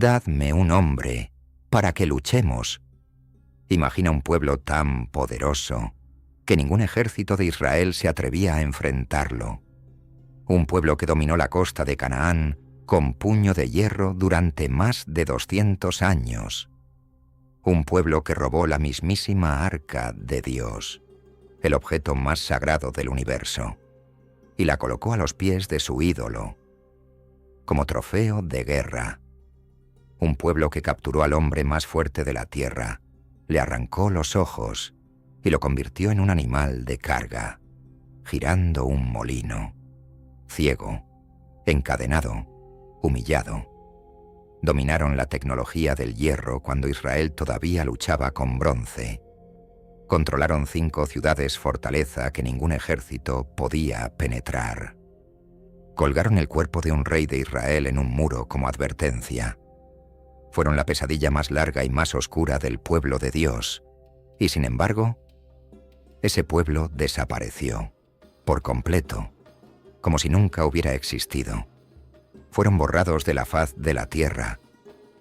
«Dadme un hombre para que luchemos». Imagina un pueblo tan poderoso que ningún ejército de Israel se atrevía a enfrentarlo. Un pueblo que dominó la costa de Canaán con puño de hierro durante más de 200 años. Un pueblo que robó la mismísima arca de Dios, el objeto más sagrado del universo, y la colocó a los pies de su ídolo, como trofeo de guerra. Un pueblo que capturó al hombre más fuerte de la tierra, le arrancó los ojos y lo convirtió en un animal de carga, girando un molino, ciego, encadenado, humillado. Dominaron la tecnología del hierro cuando Israel todavía luchaba con bronce. Controlaron 5 ciudades fortaleza que ningún ejército podía penetrar. Colgaron el cuerpo de un rey de Israel en un muro como advertencia. Fueron la pesadilla más larga y más oscura del pueblo de Dios, y sin embargo, ese pueblo desapareció, por completo, como si nunca hubiera existido. Fueron borrados de la faz de la tierra,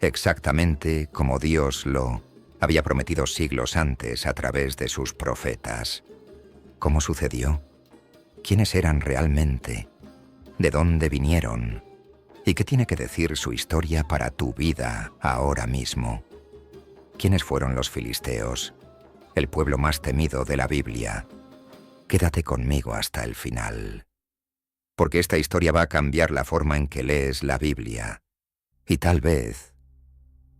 exactamente como Dios lo había prometido siglos antes a través de sus profetas. ¿Cómo sucedió? ¿Quiénes eran realmente? ¿De dónde vinieron? ¿Y qué tiene que decir su historia para tu vida ahora mismo? ¿Quiénes fueron los filisteos? El pueblo más temido de la Biblia. Quédate conmigo hasta el final, porque esta historia va a cambiar la forma en que lees la Biblia y tal vez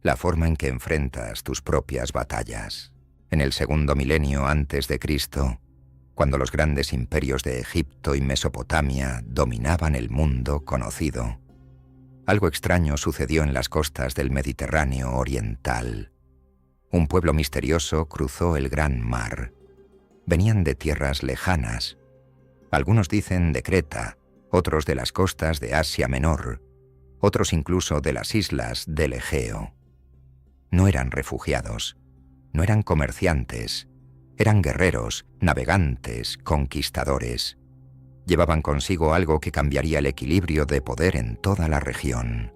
la forma en que enfrentas tus propias batallas. En el 2º milenio antes de Cristo, cuando los grandes imperios de Egipto y Mesopotamia dominaban el mundo conocido, algo extraño sucedió en las costas del Mediterráneo oriental. Un pueblo misterioso cruzó el gran mar. Venían de tierras lejanas. Algunos dicen de Creta, otros de las costas de Asia Menor, otros incluso de las islas del Egeo. No eran refugiados, no eran comerciantes, eran guerreros, navegantes, conquistadores. Llevaban consigo algo que cambiaría el equilibrio de poder en toda la región,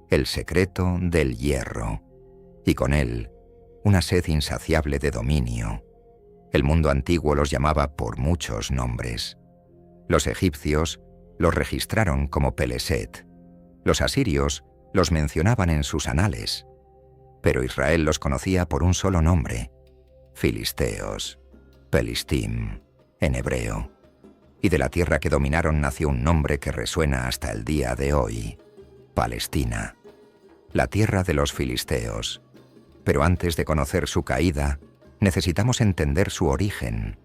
el secreto del hierro, y con él, una sed insaciable de dominio. El mundo antiguo los llamaba por muchos nombres. Los egipcios los registraron como Peleset. Los asirios los mencionaban en sus anales. Pero Israel los conocía por un solo nombre: Filisteos, Pelistim, en hebreo. Y de la tierra que dominaron nació un nombre que resuena hasta el día de hoy: Palestina, la tierra de los filisteos. Pero antes de conocer su caída, necesitamos entender su origen.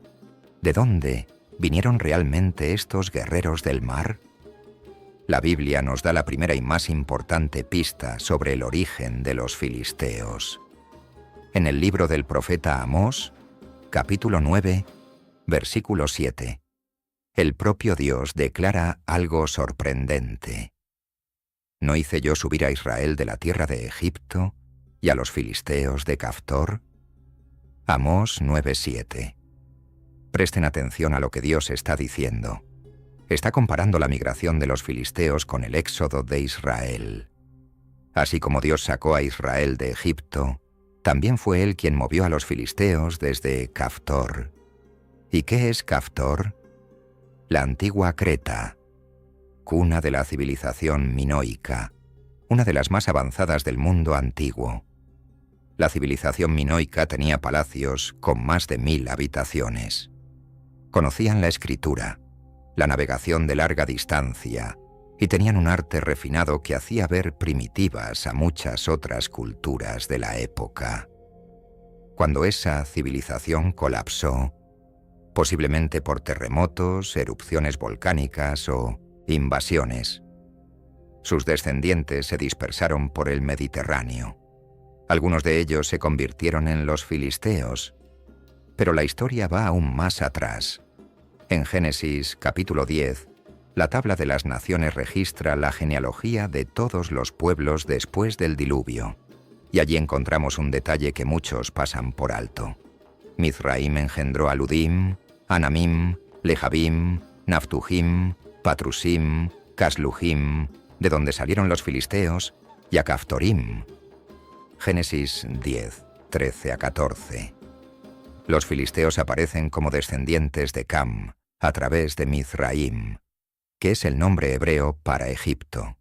¿De dónde vinieron realmente estos guerreros del mar? La Biblia nos da la primera y más importante pista sobre el origen de los filisteos. En el libro del profeta Amós, capítulo 9, versículo 7, el propio Dios declara algo sorprendente. ¿No hice yo subir a Israel de la tierra de Egipto y a los filisteos de Caftor? Amós 9:7. Presten atención a lo que Dios está diciendo. Está comparando la migración de los filisteos con el éxodo de Israel. Así como Dios sacó a Israel de Egipto, también fue Él quien movió a los filisteos desde Caftor. ¿Y qué es Caftor? La antigua Creta, cuna de la civilización minoica, una de las más avanzadas del mundo antiguo. La civilización minoica tenía palacios con más de 1000 habitaciones. Conocían la escritura, la navegación de larga distancia, y tenían un arte refinado que hacía ver primitivas a muchas otras culturas de la época. Cuando esa civilización colapsó, posiblemente por terremotos, erupciones volcánicas o invasiones, sus descendientes se dispersaron por el Mediterráneo. Algunos de ellos se convirtieron en los filisteos, pero la historia va aún más atrás. En Génesis capítulo 10, la tabla de las naciones registra la genealogía de todos los pueblos después del diluvio, y allí encontramos un detalle que muchos pasan por alto. Mizraim engendró a Ludim, Anamim, Lehabim, Naftujim, Patrusim, Casluhim, de donde salieron los filisteos, y a Caftorim. Génesis 10, 13 a 14. Los filisteos aparecen como descendientes de Cam, a través de Mizraim, que es el nombre hebreo para Egipto.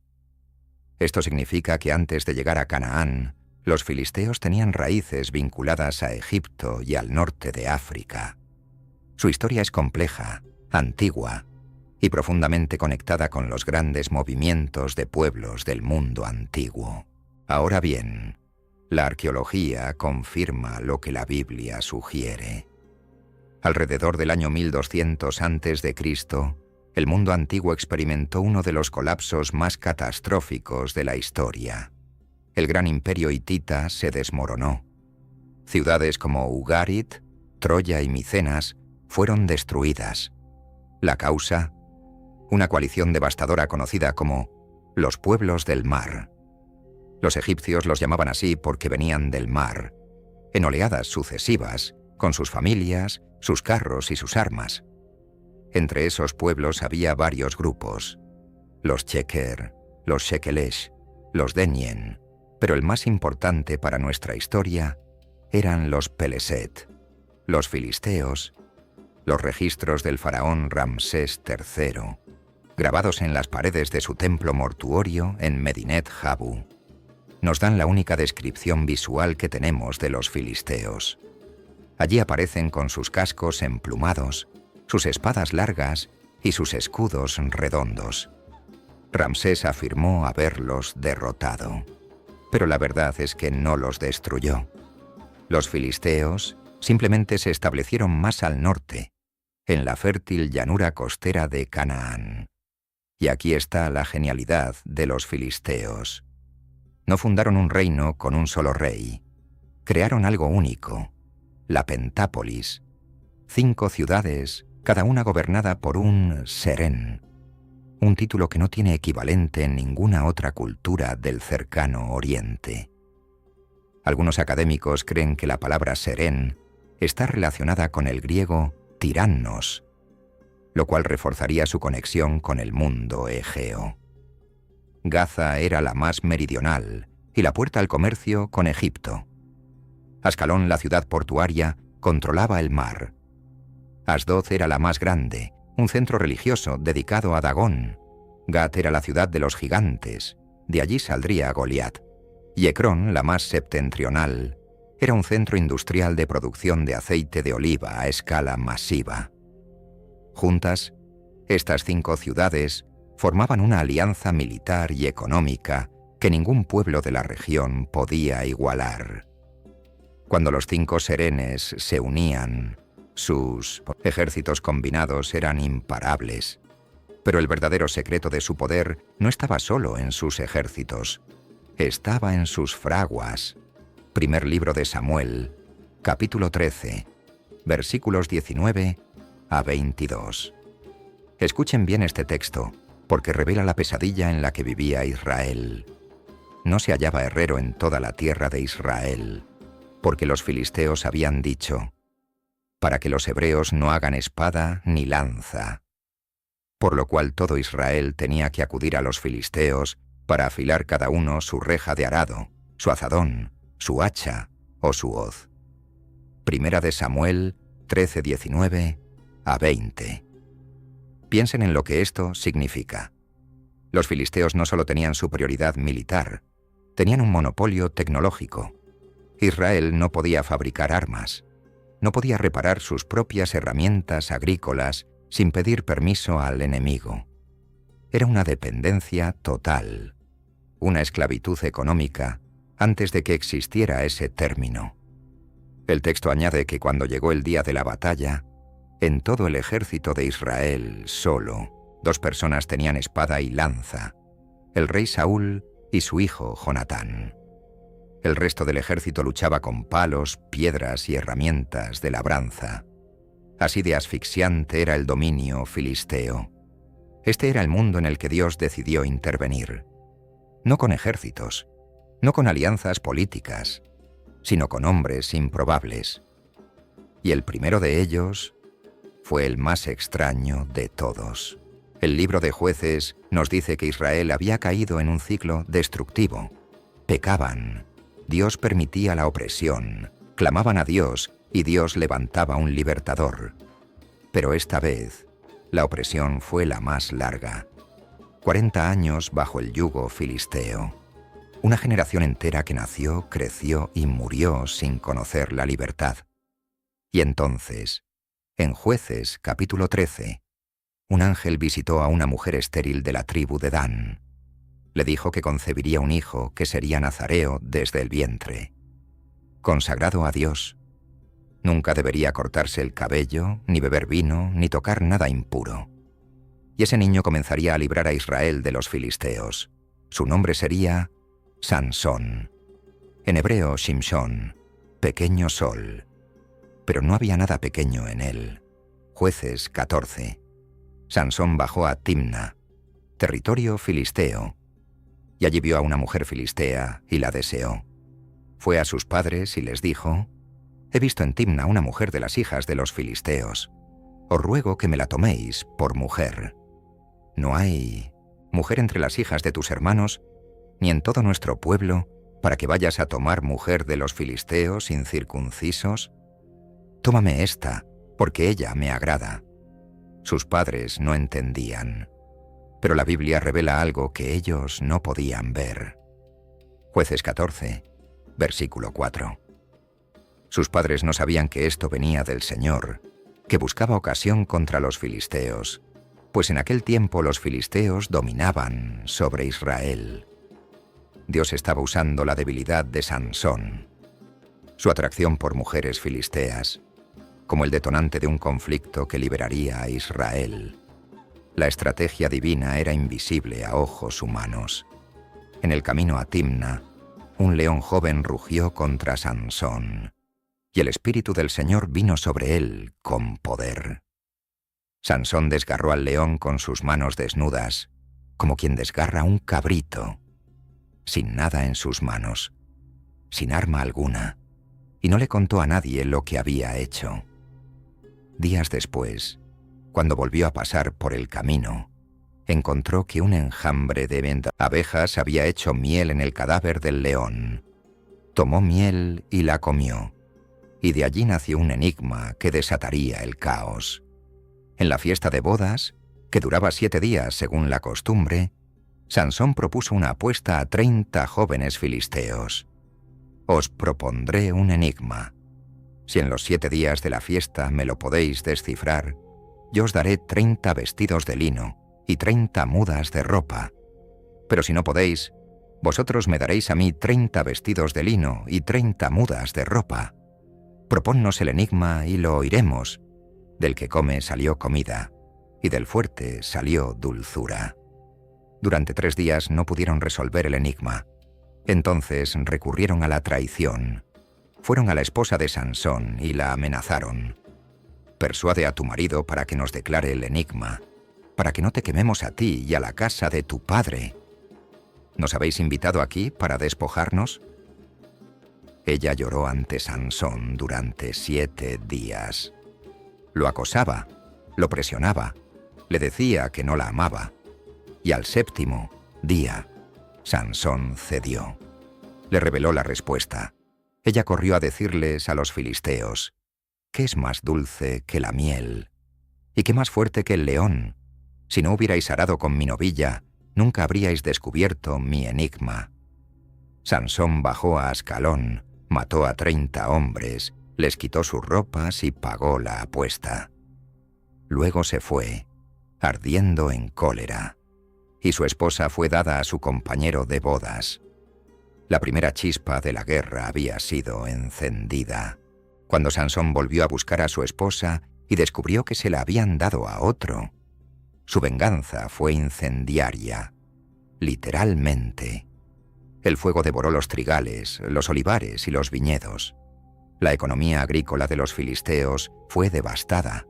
Esto significa que antes de llegar a Canaán, los filisteos tenían raíces vinculadas a Egipto y al norte de África. Su historia es compleja, antigua y profundamente conectada con los grandes movimientos de pueblos del mundo antiguo. Ahora bien, la arqueología confirma lo que la Biblia sugiere. Alrededor del año 1200 a.C., el mundo antiguo experimentó uno de los colapsos más catastróficos de la historia. El gran imperio hitita se desmoronó. Ciudades como Ugarit, Troya y Micenas fueron destruidas. La causa, una coalición devastadora conocida como los pueblos del mar. Los egipcios los llamaban así porque venían del mar, en oleadas sucesivas, con sus familias, sus carros y sus armas. Entre esos pueblos había varios grupos: los Cheker, los Shekelesh, los Denyen, pero el más importante para nuestra historia eran los Peleset, los filisteos. Los registros del faraón Ramsés III, grabados en las paredes de su templo mortuorio en Medinet Habu, nos dan la única descripción visual que tenemos de los filisteos. Allí aparecen con sus cascos emplumados, sus espadas largas y sus escudos redondos. Ramsés afirmó haberlos derrotado, pero la verdad es que no los destruyó. Los filisteos simplemente se establecieron más al norte, en la fértil llanura costera de Canaán. Y aquí está la genialidad de los filisteos. No fundaron un reino con un solo rey. Crearon algo único, la Pentápolis, 5 ciudades, cada una gobernada por un serén, un título que no tiene equivalente en ninguna otra cultura del cercano Oriente. Algunos académicos creen que la palabra serén está relacionada con el griego tirannos, lo cual reforzaría su conexión con el mundo egeo. Gaza era la más meridional y la puerta al comercio con Egipto. Ascalón, la ciudad portuaria, controlaba el mar. Asdod era la más grande, un centro religioso dedicado a Dagón. Gat era la ciudad de los gigantes, de allí saldría Goliat. Y Ecrón, la más septentrional, era un centro industrial de producción de aceite de oliva a escala masiva. Juntas, estas 5 ciudades formaban una alianza militar y económica que ningún pueblo de la región podía igualar. Cuando los 5 serenes se unían, sus ejércitos combinados eran imparables. Pero el verdadero secreto de su poder no estaba solo en sus ejércitos, estaba en sus fraguas. Primer libro de Samuel, capítulo 13, versículos 19 a 22. Escuchen bien este texto, porque revela la pesadilla en la que vivía Israel. No se hallaba herrero en toda la tierra de Israel, porque los filisteos habían dicho: para que los hebreos no hagan espada ni lanza. Por lo cual todo Israel tenía que acudir a los filisteos para afilar cada uno su reja de arado, su azadón, su hacha o su hoz. Primera de Samuel 13, 19 a 20. Piensen en lo que esto significa. Los filisteos no solo tenían superioridad militar, tenían un monopolio tecnológico. Israel no podía fabricar armas, no podía reparar sus propias herramientas agrícolas sin pedir permiso al enemigo. Era una dependencia total, una esclavitud económica antes de que existiera ese término. El texto añade que cuando llegó el día de la batalla, en todo el ejército de Israel solo 2 personas tenían espada y lanza, el rey Saúl y su hijo Jonatán. El resto del ejército luchaba con palos, piedras y herramientas de labranza. Así de asfixiante era el dominio filisteo. Este era el mundo en el que Dios decidió intervenir. No con ejércitos, no con alianzas políticas, sino con hombres improbables. Y el primero de ellos fue el más extraño de todos. El libro de Jueces nos dice que Israel había caído en un ciclo destructivo. Pecaban. Dios permitía la opresión. Clamaban a Dios y Dios levantaba un libertador. Pero esta vez, la opresión fue la más larga. 40 años bajo el yugo filisteo. Una generación entera que nació, creció y murió sin conocer la libertad. Y entonces, en Jueces capítulo 13, un ángel visitó a una mujer estéril de la tribu de Dan. Le dijo que concebiría un hijo que sería nazareo desde el vientre. Consagrado a Dios. Nunca debería cortarse el cabello, ni beber vino, ni tocar nada impuro. Y ese niño comenzaría a librar a Israel de los filisteos. Su nombre sería Sansón. En hebreo, Shimshón, pequeño sol. Pero no había nada pequeño en él. Jueces 14. Sansón bajó a Timna, territorio filisteo, y allí vio a una mujer filistea y la deseó. Fue a sus padres y les dijo: «He visto en Timna una mujer de las hijas de los filisteos. Os ruego que me la toméis por mujer. ¿No hay mujer entre las hijas de tus hermanos, ni en todo nuestro pueblo, para que vayas a tomar mujer de los filisteos incircuncisos? Tómame esta, porque ella me agrada». Sus padres no entendían, pero la Biblia revela algo que ellos no podían ver. Jueces 14, versículo 4. Sus padres no sabían que esto venía del Señor, que buscaba ocasión contra los filisteos, pues en aquel tiempo los filisteos dominaban sobre Israel. Dios estaba usando la debilidad de Sansón, su atracción por mujeres filisteas, como el detonante de un conflicto que liberaría a Israel. La estrategia divina era invisible a ojos humanos. En el camino a Timna, un león joven rugió contra Sansón, y el Espíritu del Señor vino sobre él con poder. Sansón desgarró al león con sus manos desnudas, como quien desgarra un cabrito, sin nada en sus manos, sin arma alguna, y no le contó a nadie lo que había hecho. Días después, cuando volvió a pasar por el camino, encontró que un enjambre de abejas había hecho miel en el cadáver del león. Tomó miel y la comió, y de allí nació un enigma que desataría el caos. En la fiesta de bodas, que duraba 7 días según la costumbre, Sansón propuso una apuesta a 30 jóvenes filisteos. «Os propondré un enigma. Si en los 7 días de la fiesta me lo podéis descifrar, yo os daré 30 vestidos de lino y 30 mudas de ropa. Pero si no podéis, vosotros me daréis a mí 30 vestidos de lino y 30 mudas de ropa. Proponnos el enigma y lo oiremos. Del que come salió comida, y del fuerte salió dulzura». Durante 3 días no pudieron resolver el enigma. Entonces recurrieron a la traición. Fueron a la esposa de Sansón y la amenazaron. «Persuade a tu marido para que nos declare el enigma, para que no te quememos a ti y a la casa de tu padre. ¿Nos habéis invitado aquí para despojarnos?» Ella lloró ante Sansón durante 7 días. Lo acosaba, lo presionaba, le decía que no la amaba. Y al 7º día, Sansón cedió. Le reveló la respuesta. Ella corrió a decirles a los filisteos: «¿Qué es más dulce que la miel? ¿Y qué más fuerte que el león? Si no hubierais arado con mi novilla, nunca habríais descubierto mi enigma». Sansón bajó a Ascalón, mató a 30 hombres, les quitó sus ropas y pagó la apuesta. Luego se fue, ardiendo en cólera, y su esposa fue dada a su compañero de bodas. La primera chispa de la guerra había sido encendida, cuando Sansón volvió a buscar a su esposa y descubrió que se la habían dado a otro. Su venganza fue incendiaria, literalmente. El fuego devoró los trigales, los olivares y los viñedos. La economía agrícola de los filisteos fue devastada.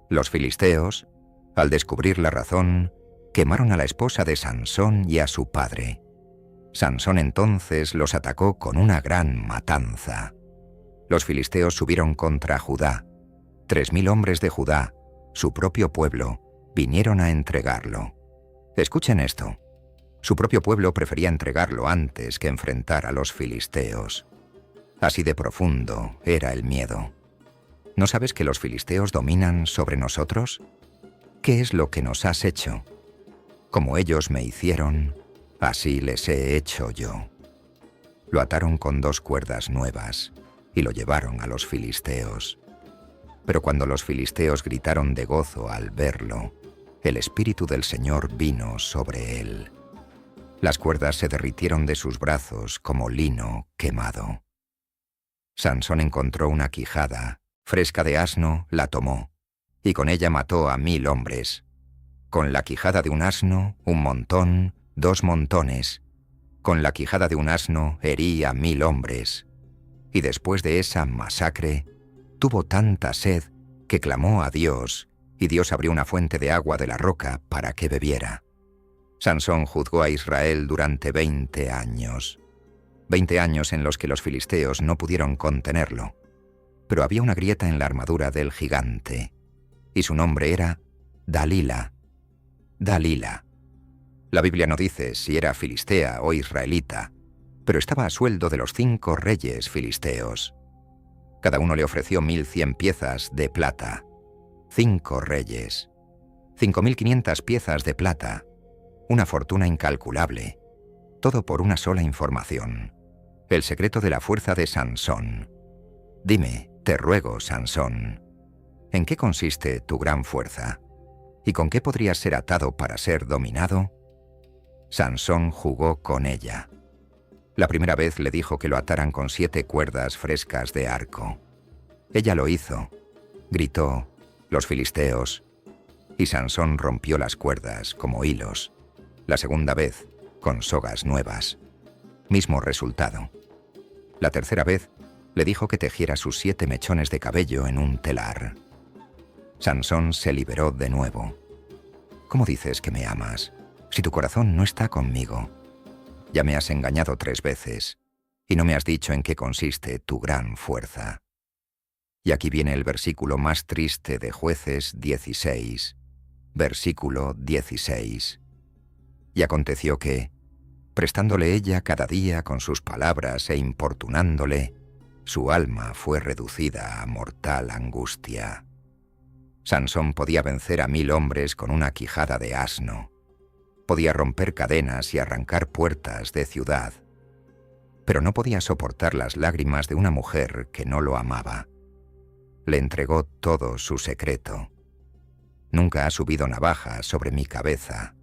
Los filisteos, al descubrir la razón, quemaron a la esposa de Sansón y a su padre. Sansón entonces los atacó con una gran matanza. Los filisteos subieron contra Judá. 3000 hombres de Judá, su propio pueblo, vinieron a entregarlo. Escuchen esto. Su propio pueblo prefería entregarlo antes que enfrentar a los filisteos. Así de profundo era el miedo. ¿No sabes que los filisteos dominan sobre nosotros? ¿Qué es lo que nos has hecho? Como ellos me hicieron, así les he hecho yo. Lo ataron con 2 cuerdas nuevas y lo llevaron a los filisteos. Pero cuando los filisteos gritaron de gozo al verlo, el Espíritu del Señor vino sobre él. Las cuerdas se derritieron de sus brazos como lino quemado. Sansón encontró una quijada, fresca de asno, la tomó, y con ella mató a 1000 hombres. Con la quijada de un asno, 1 montón, 2 montones. Con la quijada de un asno herí a 1000 hombres. Y después de esa masacre, tuvo tanta sed que clamó a Dios, y Dios abrió una fuente de agua de la roca para que bebiera. Sansón juzgó a Israel durante 20 años. 20 años en los que los filisteos no pudieron contenerlo. Pero había una grieta en la armadura del gigante, y su nombre era Dalila. Dalila. La Biblia no dice si era filistea o israelita, pero estaba a sueldo de los 5 reyes filisteos. Cada uno le ofreció 1100 piezas de plata. 5 reyes. 5500 piezas de plata. Una fortuna incalculable. Todo por una sola información. El secreto de la fuerza de Sansón. Dime, te ruego, Sansón, ¿en qué consiste tu gran fuerza? ¿Y con qué podrías ser atado para ser dominado? Sansón jugó con ella. La primera vez le dijo que lo ataran con 7 cuerdas frescas de arco. Ella lo hizo. Gritó, los filisteos, y Sansón rompió las cuerdas como hilos. La segunda vez, con sogas nuevas. Mismo resultado. La tercera vez, le dijo que tejiera sus 7 mechones de cabello en un telar. Sansón se liberó de nuevo. ¿Cómo dices que me amas, si tu corazón no está conmigo? Ya me has engañado 3 veces, y no me has dicho en qué consiste tu gran fuerza. Y aquí viene el versículo más triste de Jueces 16, versículo 16. Y aconteció que, prestándole ella cada día con sus palabras e importunándole, su alma fue reducida a mortal angustia. Sansón podía vencer a 1000 hombres con una quijada de asno. Podía romper cadenas y arrancar puertas de ciudad. Pero no podía soportar las lágrimas de una mujer que no lo amaba. Le entregó todo su secreto. Nunca ha subido navaja sobre mi cabeza,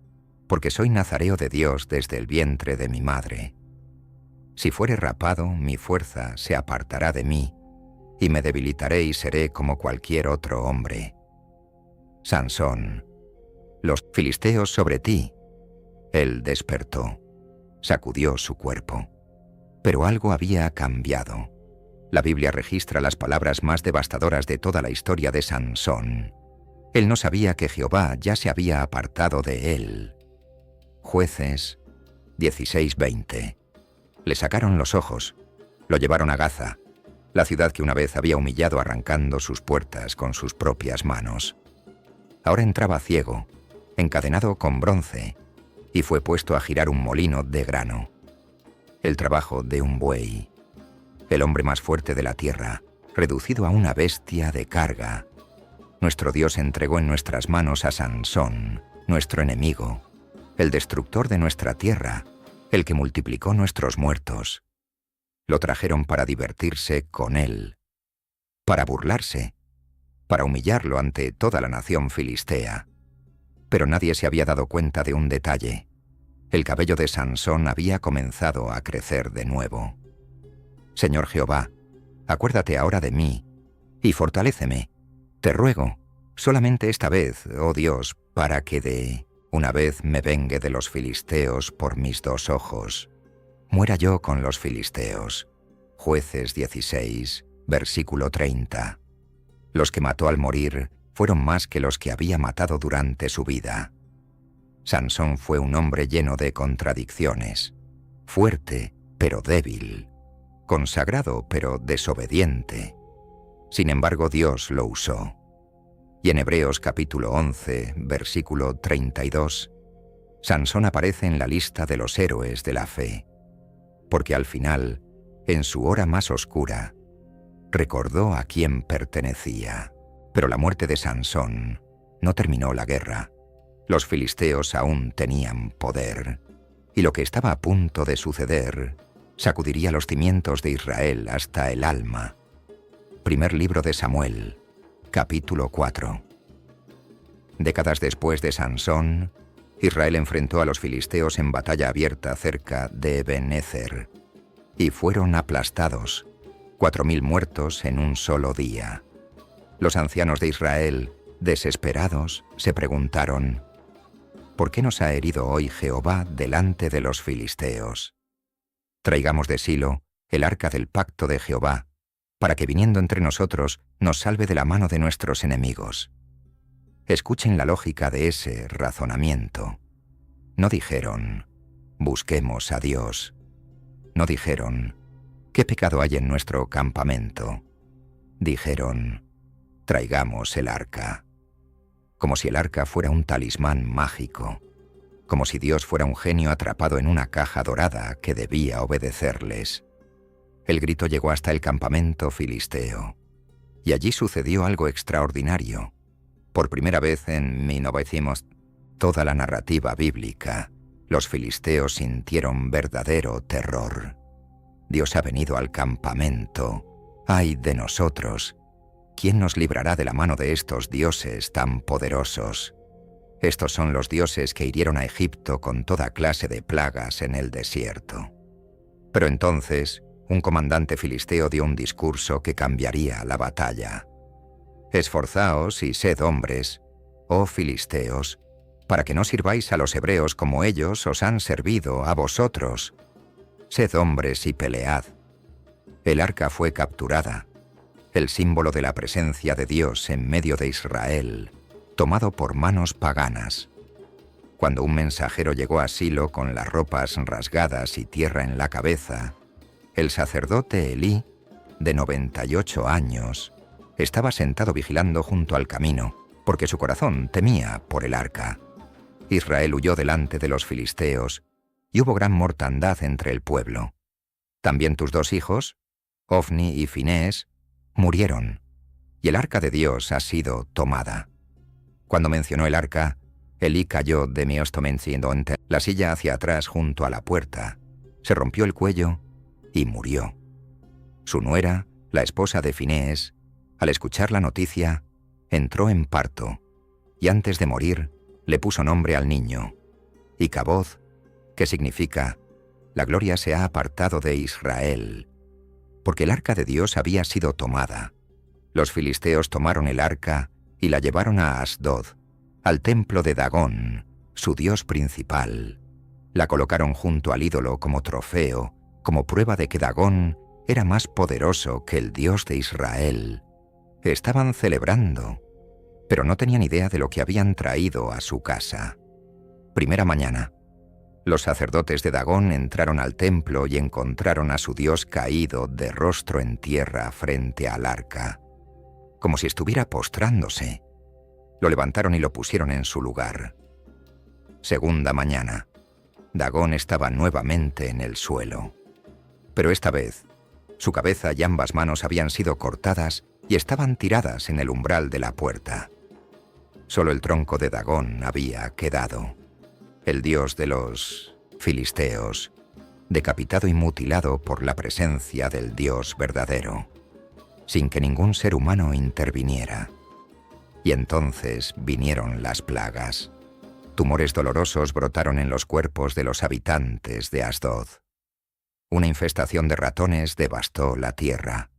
porque soy nazareo de Dios desde el vientre de mi madre. Si fuere rapado, mi fuerza se apartará de mí, y me debilitaré y seré como cualquier otro hombre. Sansón, los filisteos sobre ti. Él despertó, sacudió su cuerpo. Pero algo había cambiado. La Biblia registra las palabras más devastadoras de toda la historia de Sansón. Él no sabía que Jehová ya se había apartado de él. Jueces 16:20. Le sacaron los ojos, lo llevaron a Gaza, la ciudad que una vez había humillado arrancando sus puertas con sus propias manos. Ahora entraba ciego, encadenado con bronce, y fue puesto a girar un molino de grano. El trabajo de un buey. El hombre más fuerte de la tierra, reducido a una bestia de carga. Nuestro Dios entregó en nuestras manos a Sansón, nuestro enemigo, el destructor de nuestra tierra, el que multiplicó nuestros muertos. Lo trajeron para divertirse con él, para burlarse, para humillarlo ante toda la nación filistea. Pero nadie se había dado cuenta de un detalle. El cabello de Sansón había comenzado a crecer de nuevo. Señor Jehová, acuérdate ahora de mí, y fortaléceme. Te ruego, solamente esta vez, oh Dios, para que de una vez me vengue de los filisteos por mis 2 ojos. Muera yo con los filisteos. Jueces 16, versículo 30. Los que mató al morir fueron más que los que había matado durante su vida. Sansón fue un hombre lleno de contradicciones, fuerte pero débil, consagrado pero desobediente. Sin embargo, Dios lo usó. Y en Hebreos capítulo 11, versículo 32, Sansón aparece en la lista de los héroes de la fe, porque al final, en su hora más oscura, recordó a quién pertenecía. Pero la muerte de Sansón no terminó la guerra. Los filisteos aún tenían poder, y lo que estaba a punto de suceder sacudiría los cimientos de Israel hasta el alma. Primer libro de Samuel, capítulo 4. Décadas después de Sansón, Israel enfrentó a los filisteos en batalla abierta cerca de Ebenezer, y fueron aplastados, 4.000 muertos en un solo día. Los ancianos de Israel, desesperados, se preguntaron: ¿por qué nos ha herido hoy Jehová delante de los filisteos? Traigamos de Silo el arca del pacto de Jehová, para que viniendo entre nosotros nos salve de la mano de nuestros enemigos. Escuchen la lógica de ese razonamiento. No dijeron: busquemos a Dios. No dijeron: ¿qué pecado hay en nuestro campamento? Dijeron: traigamos el arca. Como si el arca fuera un talismán mágico, como si Dios fuera un genio atrapado en una caja dorada que debía obedecerles. El grito llegó hasta el campamento filisteo, y allí sucedió algo extraordinario. Por primera vez en 1900, toda la narrativa bíblica, los filisteos sintieron verdadero terror. Dios ha venido al campamento. ¡Ay de nosotros! ¿Quién nos librará de la mano de estos dioses tan poderosos? Estos son los dioses que hirieron a Egipto con toda clase de plagas en el desierto. Pero entonces, un comandante filisteo dio un discurso que cambiaría la batalla. Esforzaos y sed hombres, oh filisteos, para que no sirváis a los hebreos como ellos os han servido a vosotros. Sed hombres y pelead. El arca fue capturada, el símbolo de la presencia de Dios en medio de Israel, tomado por manos paganas. Cuando un mensajero llegó a Silo con las ropas rasgadas y tierra en la cabeza, el sacerdote Elí, de 98 años, estaba sentado vigilando junto al camino, porque su corazón temía por el arca. Israel huyó delante de los filisteos, y hubo gran mortandad entre el pueblo. También tus 2 hijos, Ofni y Finés, murieron, y el arca de Dios ha sido tomada. Cuando mencionó el arca, Elí cayó de miostomensindonte, la silla hacia atrás junto a la puerta, se rompió el cuello y murió. Su nuera, la esposa de Finés, al escuchar la noticia, entró en parto, y antes de morir, le puso nombre al niño, Icaboz, que significa: la gloria se ha apartado de Israel, porque el arca de Dios había sido tomada. Los filisteos tomaron el arca y la llevaron a Asdod, al templo de Dagón, su dios principal. La colocaron junto al ídolo como trofeo, como prueba de que Dagón era más poderoso que el Dios de Israel. Estaban celebrando, pero no tenían idea de lo que habían traído a su casa. Primera mañana, los sacerdotes de Dagón entraron al templo y encontraron a su dios caído de rostro en tierra frente al arca, como si estuviera postrándose. Lo levantaron y lo pusieron en su lugar. Segunda mañana, Dagón estaba nuevamente en el suelo, pero esta vez, su cabeza y ambas manos habían sido cortadas y estaban tiradas en el umbral de la puerta. Solo el tronco de Dagón había quedado, el dios de los filisteos, decapitado y mutilado por la presencia del Dios verdadero, sin que ningún ser humano interviniera. Y entonces vinieron las plagas. Tumores dolorosos brotaron en los cuerpos de los habitantes de Asdod. Una infestación de ratones devastó la tierra.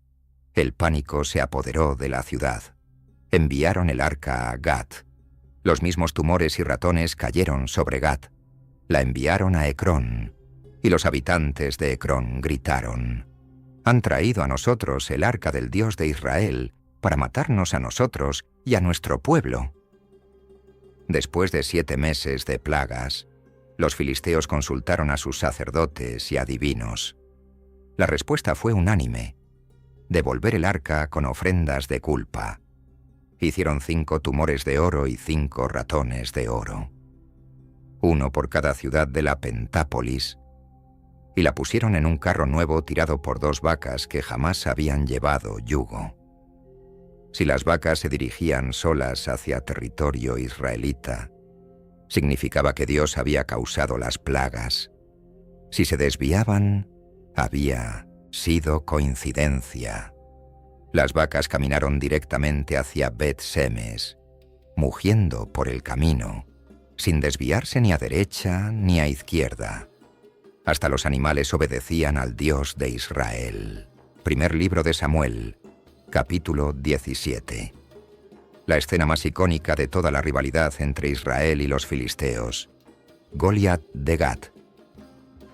El pánico se apoderó de la ciudad. Enviaron el arca a Gat. Los mismos tumores y ratones cayeron sobre Gat. La enviaron a Ecrón, y los habitantes de Ecrón gritaron: «Han traído a nosotros el arca del Dios de Israel para matarnos a nosotros y a nuestro pueblo». Después de 7 meses de plagas, los filisteos consultaron a sus sacerdotes y adivinos. La respuesta fue unánime: devolver el arca con ofrendas de culpa. Hicieron 5 tumores de oro y 5 ratones de oro. uno por cada ciudad de la Pentápolis, y la pusieron en un carro nuevo tirado por 2 vacas que jamás habían llevado yugo. Si las vacas se dirigían solas hacia territorio israelita, significaba que Dios había causado las plagas. Si se desviaban, había sido coincidencia. Las vacas caminaron directamente hacia Bet-Semes, mugiendo por el camino, sin desviarse ni a derecha ni a izquierda. Hasta los animales obedecían al Dios de Israel. Primer libro de Samuel, capítulo 17. La escena más icónica de toda la rivalidad entre Israel y los filisteos, Goliat de Gat.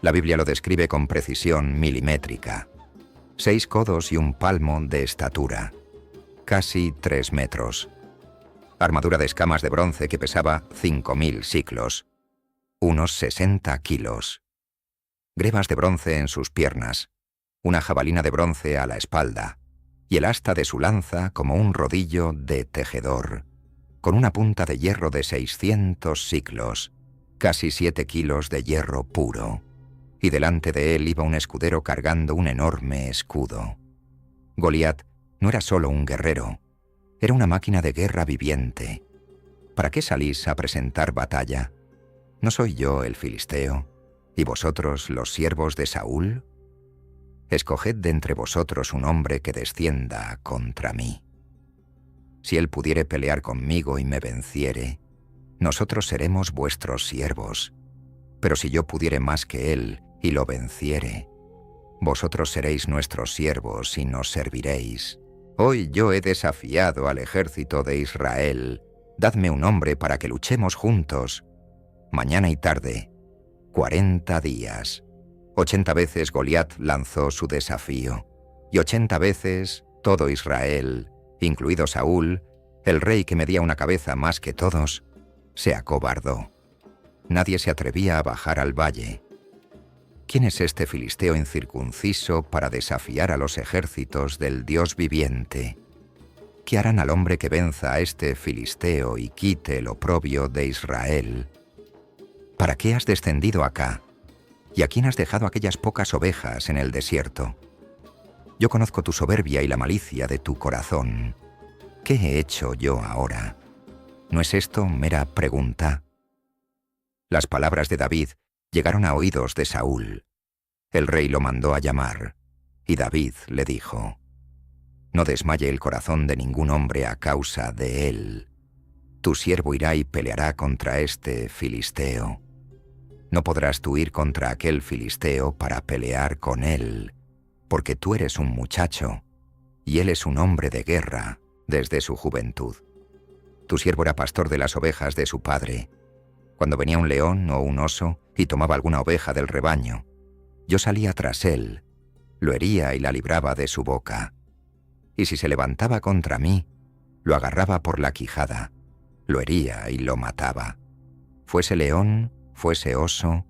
La Biblia lo describe con precisión milimétrica. 6 codos y 1 palmo de estatura, casi 3 metros. Armadura de escamas de bronce que pesaba 5.000 siclos, unos 60 kilos. Grebas de bronce en sus piernas, una jabalina de bronce a la espalda, y el asta de su lanza como un rodillo de tejedor, con una punta de hierro de 600 siclos, casi 7 kilos de hierro puro, y delante de él iba un escudero cargando un enorme escudo. Goliat no era solo un guerrero, era una máquina de guerra viviente. ¿Para qué salís a presentar batalla? ¿No soy yo el filisteo, y vosotros los siervos de Saúl? Escoged de entre vosotros un hombre que descienda contra mí. Si él pudiere pelear conmigo y me venciere, nosotros seremos vuestros siervos. Pero si yo pudiere más que él y lo venciere, vosotros seréis nuestros siervos y nos serviréis. Hoy yo he desafiado al ejército de Israel. Dadme un hombre para que luchemos juntos. Mañana y tarde, 40 días. 80 veces Goliat lanzó su desafío, y 80 veces todo Israel, incluido Saúl, el rey que medía una cabeza más que todos, se acobardó. Nadie se atrevía a bajar al valle. ¿Quién es este filisteo incircunciso para desafiar a los ejércitos del Dios viviente? ¿Qué harán al hombre que venza a este filisteo y quite el oprobio de Israel? ¿Para qué has descendido acá? ¿Y a quién has dejado aquellas pocas ovejas en el desierto? Yo conozco tu soberbia y la malicia de tu corazón. ¿Qué he hecho yo ahora? ¿No es esto mera pregunta? Las palabras de David llegaron a oídos de Saúl. El rey lo mandó a llamar, y David le dijo: No desmaye el corazón de ningún hombre a causa de él. Tu siervo irá y peleará contra este filisteo. No podrás tú ir contra aquel filisteo para pelear con él, porque tú eres un muchacho, y él es un hombre de guerra desde su juventud. Tu siervo era pastor de las ovejas de su padre. Cuando venía un león o un oso y tomaba alguna oveja del rebaño, yo salía tras él, lo hería y la libraba de su boca. Y si se levantaba contra mí, lo agarraba por la quijada, lo hería y lo mataba. Fuese león, fuese oso,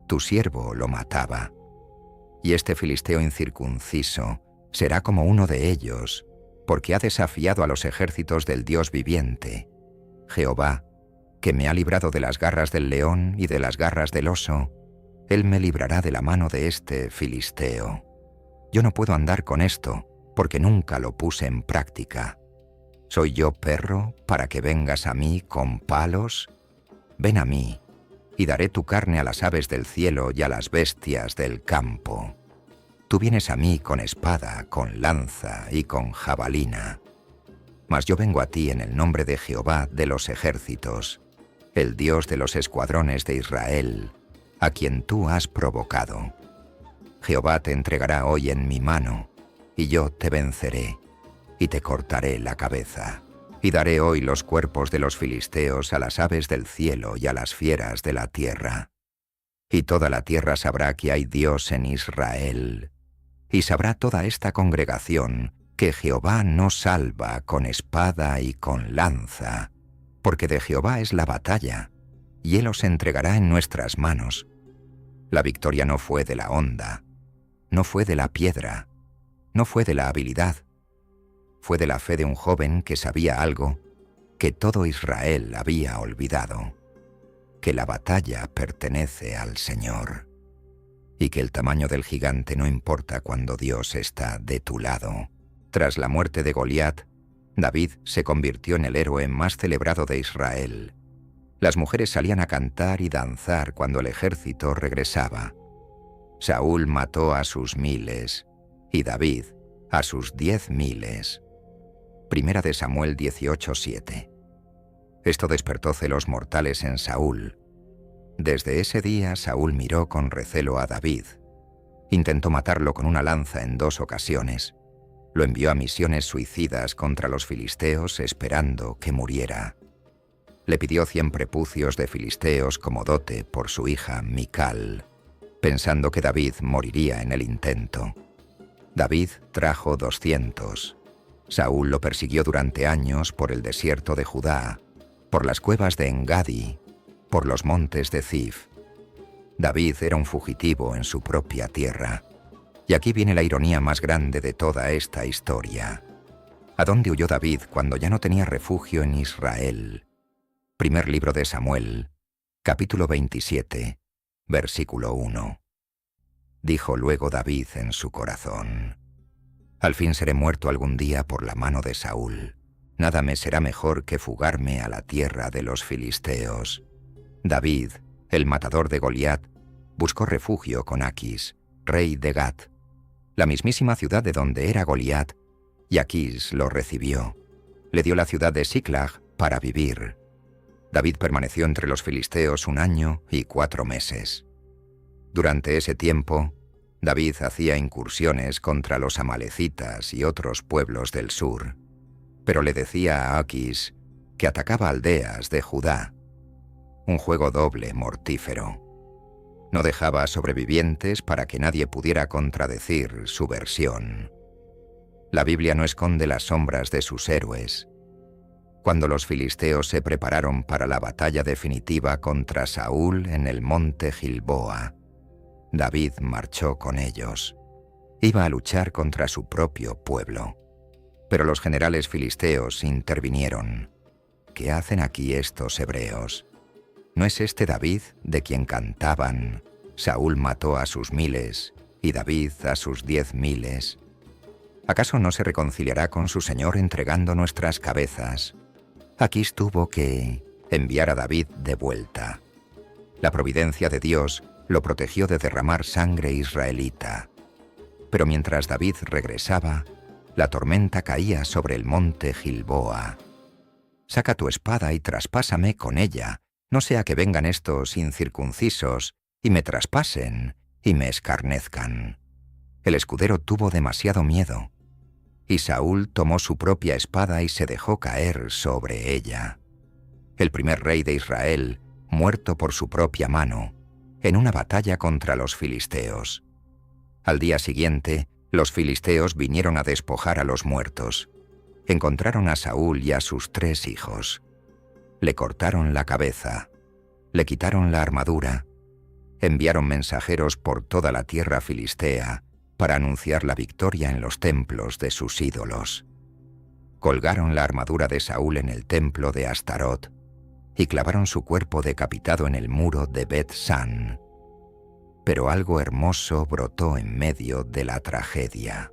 tu siervo lo mataba. Y este filisteo incircunciso será como uno de ellos, porque ha desafiado a los ejércitos del Dios viviente, Jehová, que me ha librado de las garras del león y de las garras del oso. Él me librará de la mano de este filisteo. Yo no puedo andar con esto, porque nunca lo puse en práctica. ¿Soy yo perro para que vengas a mí con palos? Ven a mí, y daré tu carne a las aves del cielo y a las bestias del campo. Tú vienes a mí con espada, con lanza y con jabalina. Mas yo vengo a ti en el nombre de Jehová de los ejércitos, el Dios de los escuadrones de Israel, a quien tú has provocado. Jehová te entregará hoy en mi mano, y yo te venceré, y te cortaré la cabeza. Y daré hoy los cuerpos de los filisteos a las aves del cielo y a las fieras de la tierra. Y toda la tierra sabrá que hay Dios en Israel. Y sabrá toda esta congregación que Jehová no salva con espada y con lanza, porque de Jehová es la batalla, y Él os entregará en nuestras manos. La victoria no fue de la honda, no fue de la piedra, no fue de la habilidad, fue de la fe de un joven que sabía algo que todo Israel había olvidado. que la batalla pertenece al Señor y que el tamaño del gigante no importa cuando Dios está de tu lado. Tras la muerte de Goliat, David se convirtió en el héroe más celebrado de Israel. Las mujeres salían a cantar y danzar cuando el ejército regresaba. Saúl mató a sus 1000 y David a sus 10.000. Primera de Samuel 18:7. Esto despertó celos mortales en Saúl. Desde ese día Saúl miró con recelo a David. Intentó matarlo con una lanza en 2 ocasiones. Lo envió a misiones suicidas contra los filisteos esperando que muriera. Le pidió 100 prepucios de filisteos como dote por su hija Mical, pensando que David moriría en el intento. David trajo 200. Saúl lo persiguió durante años por el desierto de Judá, por las cuevas de Engadi, por los montes de Zif. David era un fugitivo en su propia tierra. Y aquí viene la ironía más grande de toda esta historia. ¿A dónde huyó David cuando ya no tenía refugio en Israel? Primer libro de Samuel, capítulo 27, versículo 1. Dijo luego David en su corazón: al fin seré muerto algún día por la mano de Saúl. Nada me será mejor que fugarme a la tierra de los filisteos. David, el matador de Goliat, buscó refugio con Aquis, rey de Gat, la mismísima ciudad de donde era Goliat, y Aquis lo recibió. Le dio la ciudad de Siclag para vivir. David permaneció entre los filisteos 1 año y 4 meses. Durante ese tiempo, David hacía incursiones contra los amalecitas y otros pueblos del sur, pero le decía a Aquis que atacaba aldeas de Judá. Un juego doble mortífero. No dejaba sobrevivientes para que nadie pudiera contradecir su versión. La Biblia no esconde las sombras de sus héroes. Cuando los filisteos se prepararon para la batalla definitiva contra Saúl en el monte Gilboa, David marchó con ellos. Iba a luchar contra su propio pueblo. Pero los generales filisteos intervinieron. ¿Qué hacen aquí estos hebreos? ¿No es este David de quien cantaban: Saúl mató a sus 1000 y David a sus 10.000? ¿Acaso no se reconciliará con su Señor entregando nuestras cabezas? Aquis tuvo que enviar a David de vuelta. La providencia de Dios lo protegió de derramar sangre israelita. Pero mientras David regresaba, la tormenta caía sobre el monte Gilboa. Saca tu espada y traspásame con ella, no sea que vengan estos incircuncisos y me traspasen y me escarnezcan. El escudero tuvo demasiado miedo, y Saúl tomó su propia espada y se dejó caer sobre ella. El primer rey de Israel, muerto por su propia mano, en una batalla contra los filisteos. Al día siguiente, los filisteos vinieron a despojar a los muertos. Encontraron a Saúl y a sus 3 hijos. Le cortaron la cabeza, le quitaron la armadura, enviaron mensajeros por toda la tierra filistea para anunciar la victoria en los templos de sus ídolos. Colgaron la armadura de Saúl en el templo de Astarot y clavaron su cuerpo decapitado en el muro de Bet-San. Pero algo hermoso brotó en medio de la tragedia.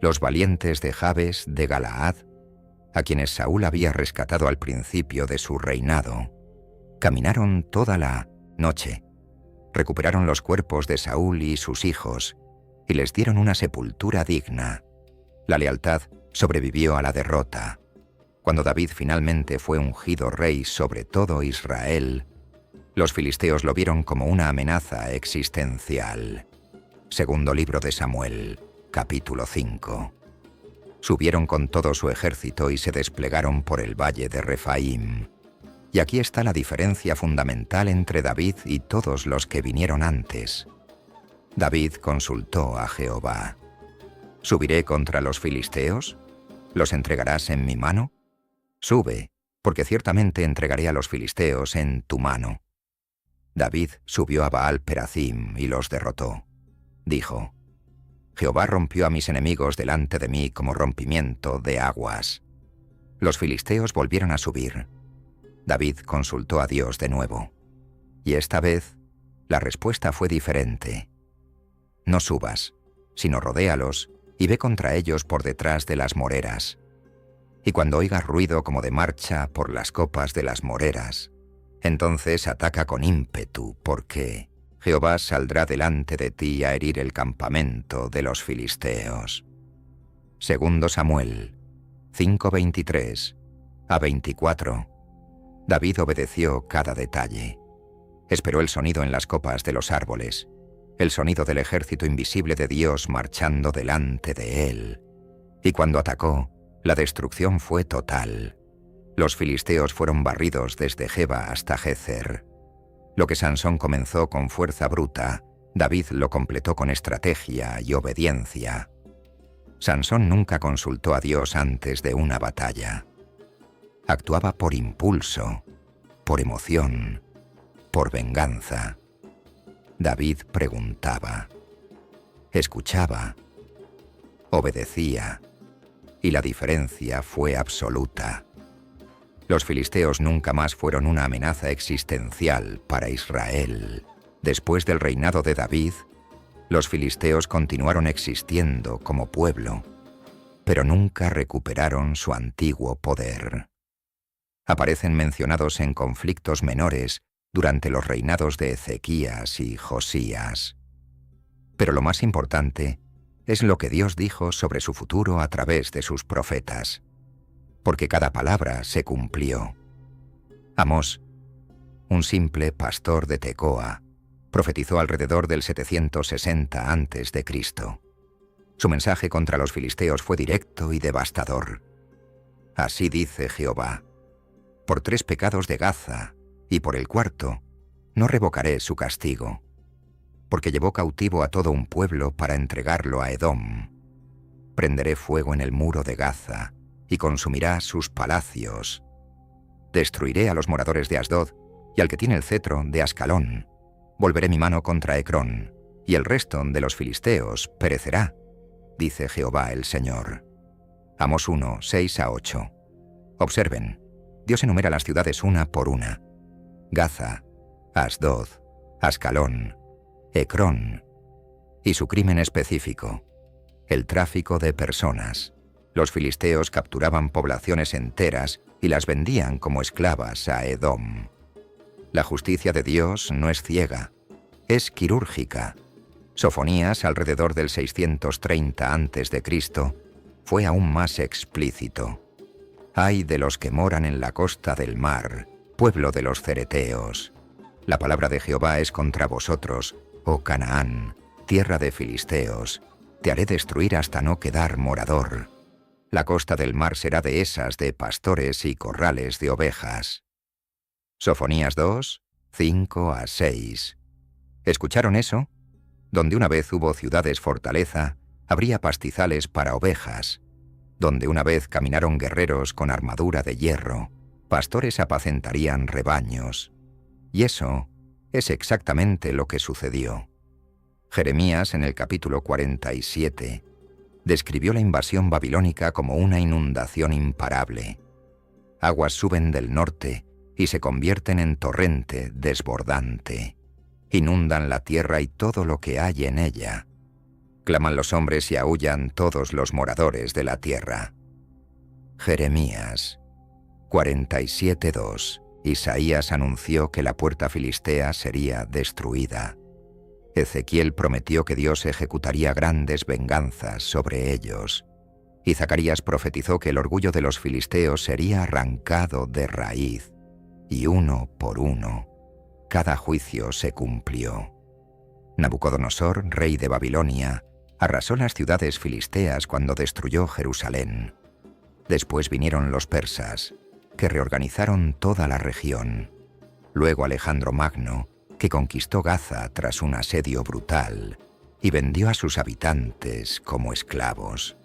Los valientes de Jabes de Galaad, a quienes Saúl había rescatado al principio de su reinado, caminaron toda la noche, recuperaron los cuerpos de Saúl y sus hijos y les dieron una sepultura digna. La lealtad sobrevivió a la derrota. Cuando David finalmente fue ungido rey sobre todo Israel, los filisteos lo vieron como una amenaza existencial. Segundo libro de Samuel, capítulo 5. Subieron con todo su ejército y se desplegaron por el valle de Refaim. Y aquí está la diferencia fundamental entre David y todos los que vinieron antes. David consultó a Jehová: ¿subiré contra los filisteos? ¿Los entregarás en mi mano? Sube, porque ciertamente entregaré a los filisteos en tu mano. David subió a Baal Perazim y los derrotó. Dijo: Jehová rompió a mis enemigos delante de mí como rompimiento de aguas. Los filisteos volvieron a subir. David consultó a Dios de nuevo. Y esta vez, la respuesta fue diferente. No subas, sino rodéalos y ve contra ellos por detrás de las moreras. Y cuando oigas ruido como de marcha por las copas de las moreras, entonces ataca con ímpetu, porque Jehová saldrá delante de ti a herir el campamento de los filisteos. Segundo Samuel 5:23 a 24. David obedeció cada detalle. Esperó el sonido en las copas de los árboles, el sonido del ejército invisible de Dios marchando delante de él. Y cuando atacó, la destrucción fue total. Los filisteos fueron barridos desde Geba hasta Gezer. Lo que Sansón comenzó con fuerza bruta, David lo completó con estrategia y obediencia. Sansón nunca consultó a Dios antes de una batalla. Actuaba por impulso, por emoción, por venganza. David preguntaba, escuchaba, obedecía, y la diferencia fue absoluta. Los filisteos nunca más fueron una amenaza existencial para Israel. Después del reinado de David, los filisteos continuaron existiendo como pueblo, pero nunca recuperaron su antiguo poder. Aparecen mencionados en conflictos menores durante los reinados de Ezequías y Josías. Pero lo más importante es lo que Dios dijo sobre su futuro a través de sus profetas, porque cada palabra se cumplió. Amós, un simple pastor de Tecoa, profetizó alrededor del 760 a.C. Su mensaje contra los filisteos fue directo y devastador. Así dice Jehová: por 3 pecados de Gaza, y por el 4, no revocaré su castigo, porque llevó cautivo a todo un pueblo para entregarlo a Edom. Prenderé fuego en el muro de Gaza, y consumirá sus palacios. Destruiré a los moradores de Asdod, y al que tiene el cetro de Ascalón. Volveré mi mano contra Ecrón, y el resto de los filisteos perecerá, dice Jehová el Señor. Amós 1, 6 a 8. Observen, Dios enumera las ciudades una por una: Gaza, Asdod, Ascalón, Ecrón, y su crimen específico: el tráfico de personas. Los filisteos capturaban poblaciones enteras y las vendían como esclavas a Edom. La justicia de Dios no es ciega, es quirúrgica. Sofonías, alrededor del 630 a.C., fue aún más explícito. Ay de los que moran en la costa del mar, pueblo de los cereteos. La palabra de Jehová es contra vosotros, oh Canaán, tierra de filisteos. Te haré destruir hasta no quedar morador. La costa del mar será dehesas de pastores y corrales de ovejas. Sofonías 2, 5 a 6. ¿Escucharon eso? Donde una vez hubo ciudades fortaleza, habría pastizales para ovejas. Donde una vez caminaron guerreros con armadura de hierro, pastores apacentarían rebaños. Y eso es exactamente lo que sucedió. Jeremías, en el capítulo 47, describió la invasión babilónica como una inundación imparable. Aguas suben del norte y se convierten en torrente desbordante. Inundan la tierra y todo lo que hay en ella. Claman los hombres y aúllan todos los moradores de la tierra. Jeremías 47:2. Isaías anunció que la puerta filistea sería destruida. Ezequiel prometió que Dios ejecutaría grandes venganzas sobre ellos. Y Zacarías profetizó que el orgullo de los filisteos sería arrancado de raíz. Y uno por uno, cada juicio se cumplió. Nabucodonosor, rey de Babilonia, arrasó las ciudades filisteas cuando destruyó Jerusalén. Después vinieron los persas, que reorganizaron toda la región. Luego Alejandro Magno, que conquistó Gaza tras un asedio brutal y vendió a sus habitantes como esclavos.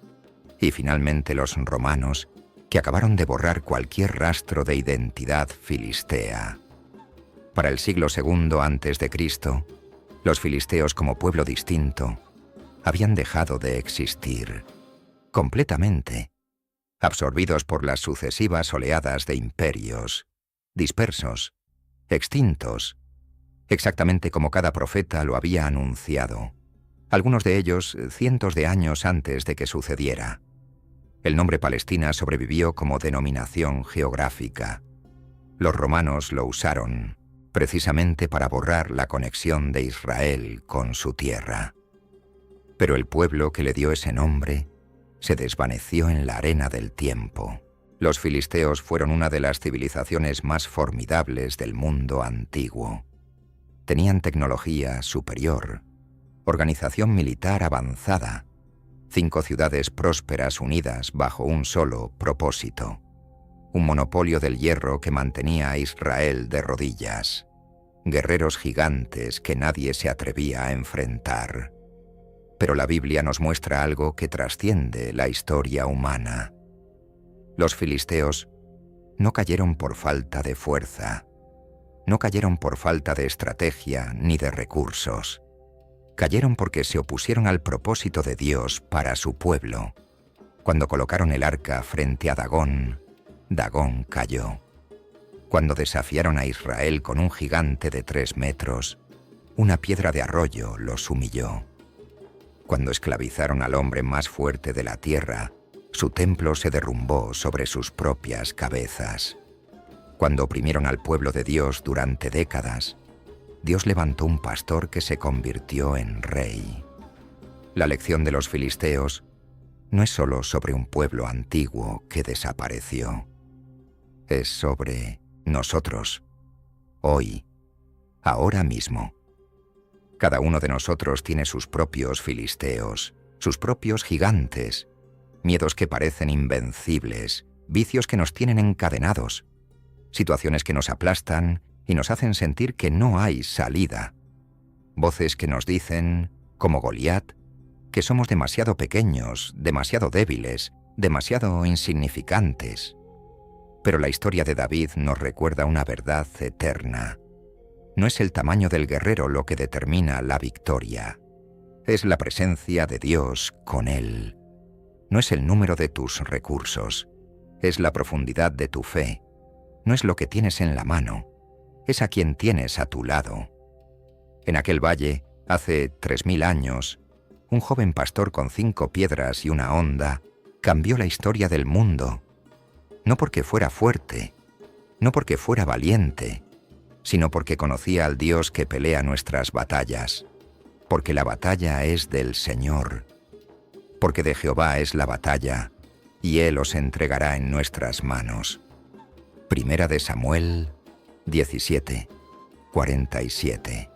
Y finalmente los romanos, que acabaron de borrar cualquier rastro de identidad filistea. Para el siglo II a.C., los filisteos como pueblo distinto habían dejado de existir completamente, absorbidos por las sucesivas oleadas de imperios, dispersos, extintos, exactamente como cada profeta lo había anunciado, algunos de ellos cientos de años antes de que sucediera. El nombre Palestina sobrevivió como denominación geográfica. Los romanos lo usaron precisamente para borrar la conexión de Israel con su tierra. Pero el pueblo que le dio ese nombre se desvaneció en la arena del tiempo. Los filisteos fueron una de las civilizaciones más formidables del mundo antiguo. Tenían tecnología superior, organización militar avanzada, 5 ciudades prósperas unidas bajo un solo propósito, un monopolio del hierro que mantenía a Israel de rodillas, guerreros gigantes que nadie se atrevía a enfrentar. Pero la Biblia nos muestra algo que trasciende la historia humana. Los filisteos no cayeron por falta de fuerza, no cayeron por falta de estrategia ni de recursos. Cayeron porque se opusieron al propósito de Dios para su pueblo. Cuando colocaron el arca frente a Dagón, Dagón cayó. Cuando desafiaron a Israel con un gigante de 3 metros, una piedra de arroyo los humilló. Cuando esclavizaron al hombre más fuerte de la tierra, su templo se derrumbó sobre sus propias cabezas. Cuando oprimieron al pueblo de Dios durante décadas, Dios levantó un pastor que se convirtió en rey. La lección de los filisteos no es solo sobre un pueblo antiguo que desapareció. Es sobre nosotros, hoy, ahora mismo. Cada uno de nosotros tiene sus propios filisteos, sus propios gigantes, miedos que parecen invencibles, vicios que nos tienen encadenados, situaciones que nos aplastan y nos hacen sentir que no hay salida. Voces que nos dicen, como Goliat, que somos demasiado pequeños, demasiado débiles, demasiado insignificantes. Pero la historia de David nos recuerda una verdad eterna. No es el tamaño del guerrero lo que determina la victoria. Es la presencia de Dios con él. No es el número de tus recursos. Es la profundidad de tu fe. No es lo que tienes en la mano. Es a quien tienes a tu lado. En aquel valle, hace 3000 años, un joven pastor con 5 piedras y una honda cambió la historia del mundo. No porque fuera fuerte, no porque fuera valiente, sino porque conocía al Dios que pelea nuestras batallas, porque la batalla es del Señor, porque de Jehová es la batalla, y Él os entregará en nuestras manos. Primera de Samuel 17:47.